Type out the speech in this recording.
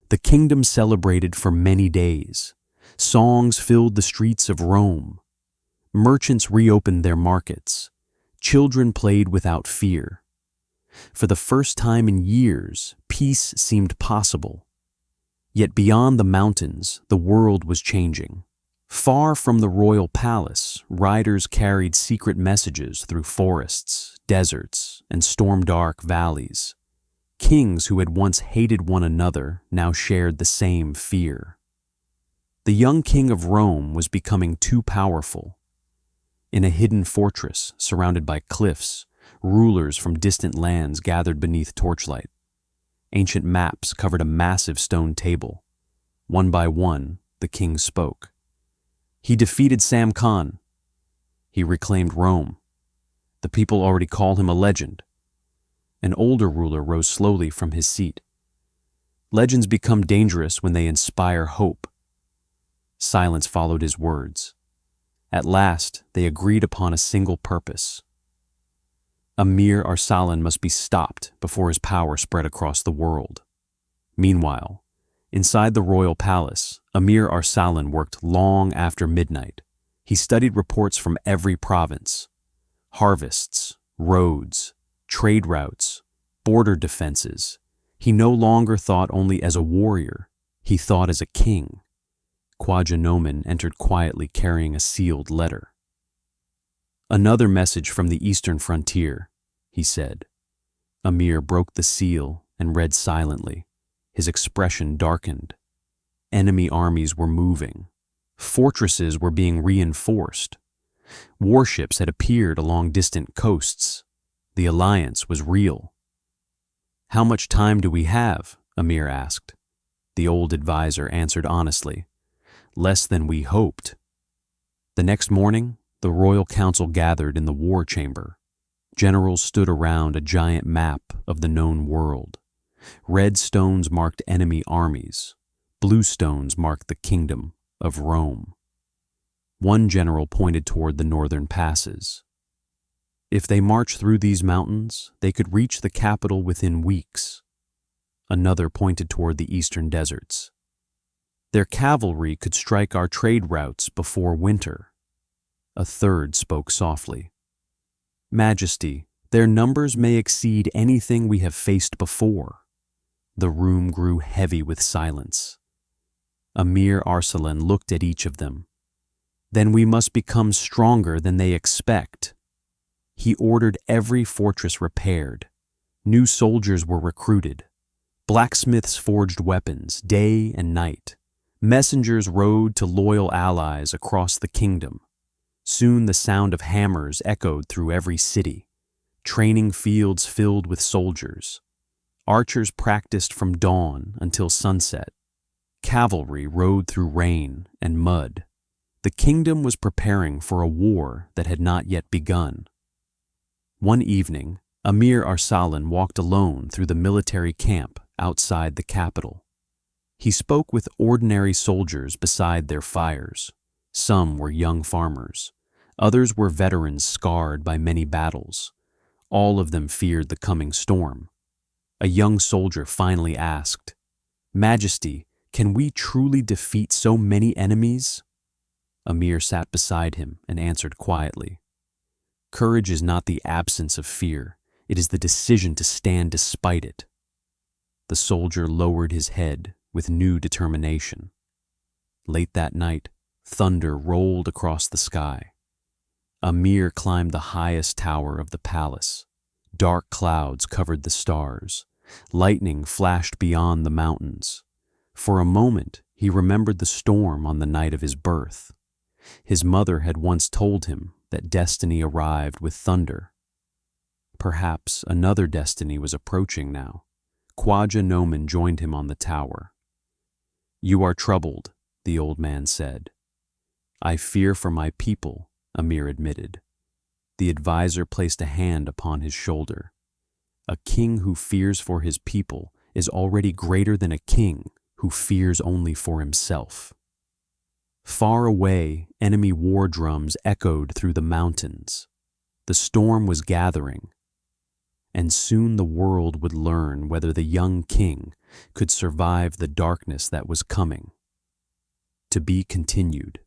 The kingdom celebrated for many days. Songs filled the streets of Rome. Merchants reopened their markets. Children played without fear. For the first time in years, peace seemed possible. Yet beyond the mountains, the world was changing. Far from the royal palace, riders carried secret messages through forests, deserts, and storm-dark valleys. Kings who had once hated one another now shared the same fear. The young king of Rome was becoming too powerful. In a hidden fortress surrounded by cliffs, rulers from distant lands gathered beneath torchlight. Ancient maps covered a massive stone table. One by one, the king spoke. He defeated Sam Khan. He reclaimed Rome. The people already call him a legend. An older ruler rose slowly from his seat. Legends become dangerous when they inspire hope. Silence followed his words. At last, they agreed upon a single purpose. Amir Arsalan must be stopped before his power spread across the world. Meanwhile, inside the royal palace, Amir Arsalan worked long after midnight. He studied reports from every province. Harvests, roads, trade routes, border defenses. He no longer thought only as a warrior, he thought as a king. Khwaja Noman entered quietly carrying a sealed letter. "Another message from the eastern frontier," he said. Amir broke the seal and read silently. His expression darkened. Enemy armies were moving. Fortresses were being reinforced. Warships had appeared along distant coasts. The alliance was real. "How much time do we have?" Amir asked. The old advisor answered honestly, "Less than we hoped." The next morning, the royal council gathered in the war chamber. Generals stood around a giant map of the known world. Red stones marked enemy armies. Blue stones marked the kingdom of Rome. One general pointed toward the northern passes. If they marched through these mountains, they could reach the capital within weeks. Another pointed toward the eastern deserts. Their cavalry could strike our trade routes before winter. A third spoke softly. "Majesty, their numbers may exceed anything we have faced before." The room grew heavy with silence. Amir Arsalan looked at each of them. "Then we must become stronger than they expect." He ordered every fortress repaired. New soldiers were recruited. Blacksmiths forged weapons day and night. Messengers rode to loyal allies across the kingdom. Soon the sound of hammers echoed through every city. Training fields filled with soldiers. Archers practiced from dawn until sunset. Cavalry rode through rain and mud. The kingdom was preparing for a war that had not yet begun. One evening, Amir Arsalan walked alone through the military camp outside the capital. He spoke with ordinary soldiers beside their fires. Some were young farmers. Others were veterans scarred by many battles. All of them feared the coming storm. A young soldier finally asked, "Majesty, can we truly defeat so many enemies?" Amir sat beside him and answered quietly, "Courage is not the absence of fear. It is the decision to stand despite it." The soldier lowered his head with new determination. Late that night, thunder rolled across the sky. Amir climbed the highest tower of the palace. Dark clouds covered the stars. Lightning flashed beyond the mountains. For a moment, he remembered the storm on the night of his birth. His mother had once told him that destiny arrived with thunder. Perhaps another destiny was approaching now. Khwaja Noman joined him on the tower. "You are troubled," the old man said. "I fear for my people," Amir admitted. The advisor placed a hand upon his shoulder. "A king who fears for his people is already greater than a king who fears only for himself." Far away, enemy war drums echoed through the mountains. The storm was gathering. and soon the world would learn whether the young king could survive the darkness that was coming. To be continued.